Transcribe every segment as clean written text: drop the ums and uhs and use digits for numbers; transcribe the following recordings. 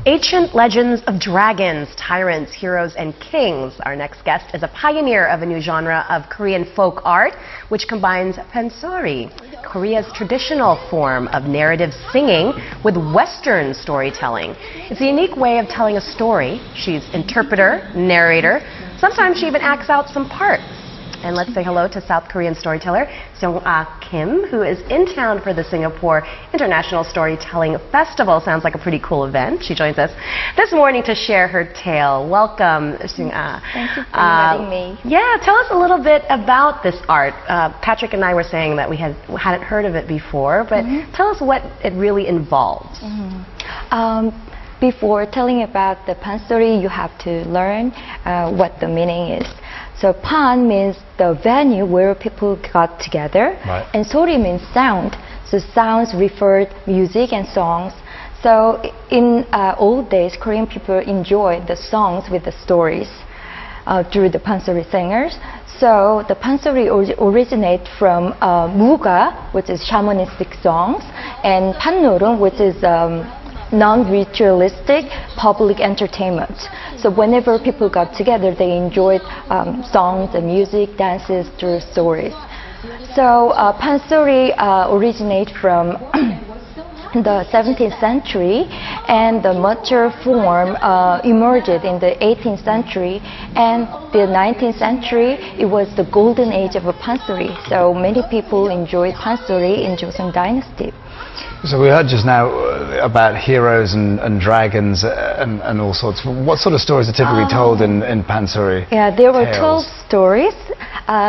Ancient legends of dragons, tyrants, heroes, and kings. Our next guest is a pioneer of a new genre of Korean folk art, which combines Pansori, Korea's traditional form of narrative singing, with Western storytelling. It's a unique way of telling a story. She's interpreter, narrator. Sometimes she even acts out some parts. And let's say hello to South Korean storyteller Seong-ah Kim, who is in town for the Singapore International Storytelling Festival. Sounds like a pretty cool event. She joins us this morning to share her tale. Welcome, Seong-ah. Thank you for inviting me. Yeah, tell us a little bit about this art. Patrick and I were saying that we hadn't heard of it before, but tell us what it really involves. Before telling about the Pansori, you have to learn what the meaning is. So Pan means the venue where people got together, right. And Sori means sound. So sounds referred music and songs. So in old days, Korean people enjoyed the songs with the stories through the Pansori singers. So the Pansori originate from Muga, which is shamanistic songs, and Pannorung, which is non-ritualistic public entertainment. So whenever people got together, they enjoyed songs and music, dances through stories. So Pansori originate from the 17th century, and the mature form emerged in the 18th century, and the 19th century, it was the golden age of Pansori. So many people enjoyed Pansori in Joseon Dynasty. So we heard just now about heroes and dragons and all sorts. What sort of stories are typically told in Pansori? Yeah, there were tales? 12 stories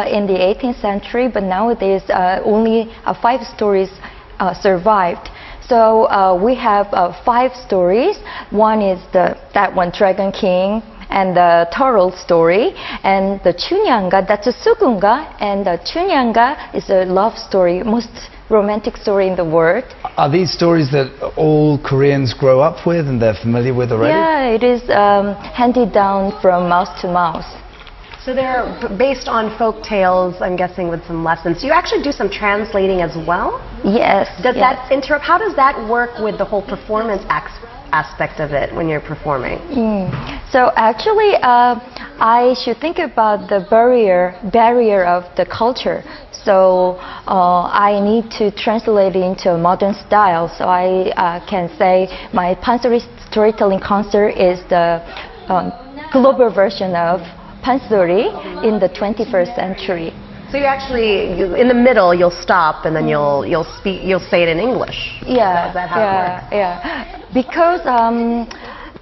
in the 18th century, but nowadays only 5 stories survived. So we have 5 stories. One is that one, Dragon King, and the Turtle story, and the Chunyanga, that's a Sugunga, and the Chunyanga is a love story, most romantic story in the world. Are these stories that all Koreans grow up with and they're familiar with already? Yeah, it is handed down from mouth to mouth. So they're based on folk tales, I'm guessing, with some lessons. Do you actually do some translating as well? Yes. Does that interrupt? How does that work with the whole performance aspect of it when you're performing? So actually, I should think about the barrier of the culture. So I need to translate it into a modern style. So I can say my Pansori storytelling concert is the global version of Pansori in the 21st century. So you actually, in the middle, you'll stop and then you'll say it in English. Yeah. Is that how it works? Yeah. Because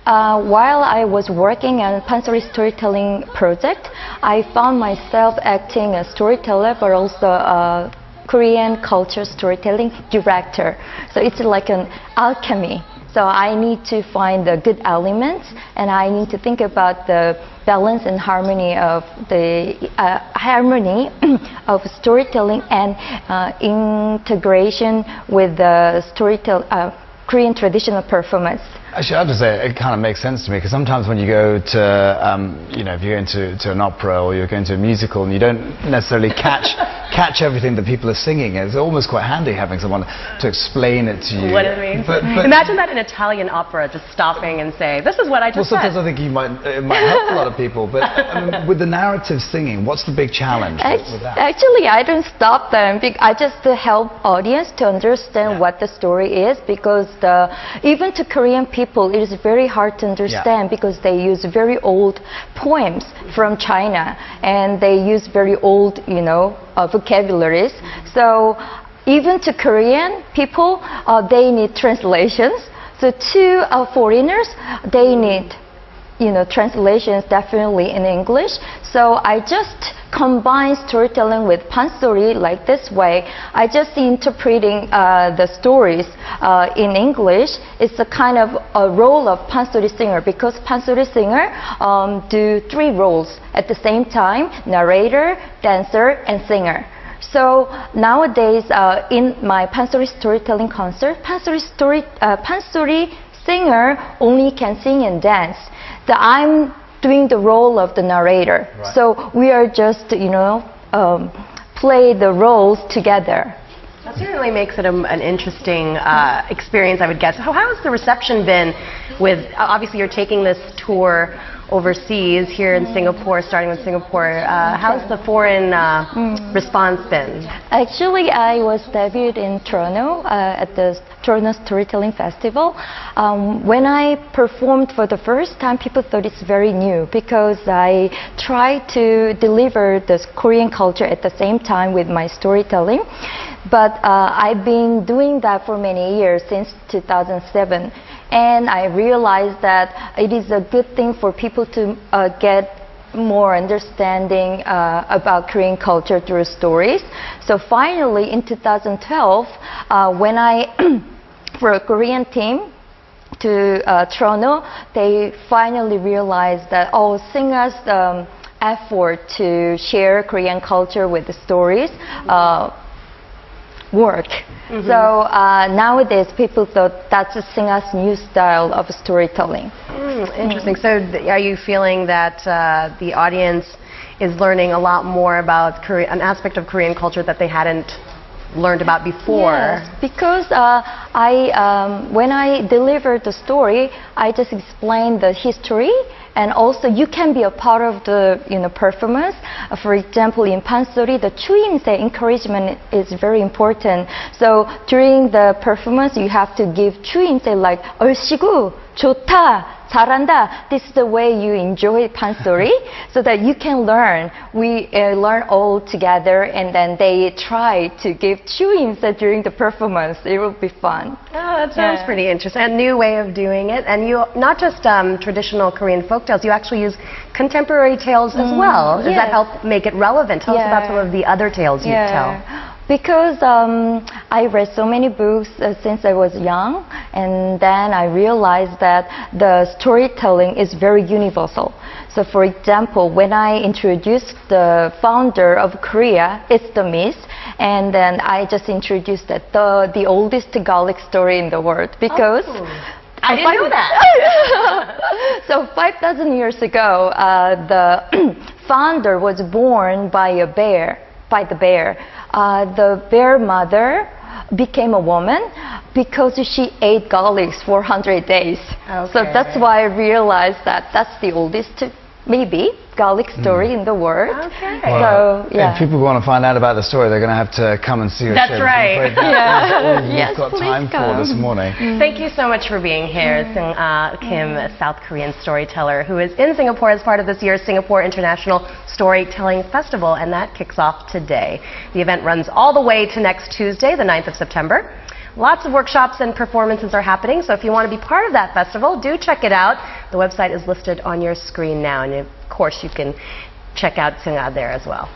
while I was working on Pansori storytelling project, I found myself acting as storyteller, but also a Korean culture storytelling director. So it's like an alchemy. So I need to find the good elements, and I need to think about the balance and harmony of storytelling and integration with the Korean traditional performance. Actually, I have to say, it kind of makes sense to me, because sometimes when you go to, if you're going to an opera or you're going to a musical and you don't necessarily catch everything that people are singing, it's almost quite handy having someone to explain it to you. What it means. But imagine that in Italian opera, just stopping and saying, "This is what I just said." Well, sometimes I think it might help a lot of people, but with the narrative singing, what's the big challenge with that? Actually, I don't stop them. I just help audience to understand what the story is, because even to Korean people, it is very hard to understand because they use very old poems from China, and they use very old, vocabularies. So even to Korean people, they need translations. So to foreigners, they need translations definitely in English. So I just combine storytelling with Pansori like this way. I just interpreting the stories in English. It's a kind of a role of Pansori singer, because Pansori singer do 3 roles at the same time: narrator, dancer, and singer. So nowadays in my Pansori storytelling concert, Pansori singer only can sing and dance. I'm doing the role of the narrator. Right. So we are just, play the roles together. That certainly makes it an interesting experience, I would guess. How has the reception been with, obviously you're taking this tour overseas, here in Singapore, starting with Singapore. How's the foreign response been? Actually, I was debuted in Toronto at the Toronto Storytelling Festival. When I performed for the first time, people thought it's very new because I tried to deliver the Korean culture at the same time with my storytelling. But I've been doing that for many years, since 2007. And I realized that it is a good thing for people to get more understanding about Korean culture through stories. So finally, in 2012, when I, for a Korean team to Toronto, they finally realized that, oh, singers' effort to share Korean culture with the stories work. So nowadays people thought that's a singer's new style of storytelling. Interesting. So are you feeling that the audience is learning a lot more about an aspect of Korean culture that they hadn't learned about before? Yes, because when I delivered the story, I just explained the history, and also you can be a part of the performance. For example, in Pansori, the 추임새 encouragement is very important. So during the performance, you have to give 추임새 like 얼씨구, 좋다, 잘한다. This is the way you enjoy Pansori, so that you can learn. We learn all together, and then they try to give 추임새 during the performance. It will be fun. Oh, that sounds pretty interesting. A new way of doing it. And you, not just traditional Korean folk tales, you actually use contemporary tales as well. Does that help make it relevant? Tell us about some of the other tales you tell. Because I read so many books since I was young, and then I realized that the storytelling is very universal. So for example, when I introduced the founder of Korea, it's the myth, and then I just introduced that the oldest garlic story in the world, because I didn't know that. So 5,000 years ago, the founder was born by the bear. The bear mother became a woman because she ate garlics for 100 days. So that's why I realized that that's the oldest, maybe, garlic story in the world. Well, so, yeah. If people want to find out about the story, they're going to have to come and see your show. That's right. That's all we've got time come. for this morning. Thank you so much for being here, Kim, a South Korean storyteller who is in Singapore as part of this year's Singapore International Storytelling Festival, and that kicks off today. The event runs all the way to next Tuesday, the 9th of September. Lots of workshops and performances are happening, so if you want to be part of that festival, do check it out. The website is listed on your screen now, and of course you can check out Singa there as well.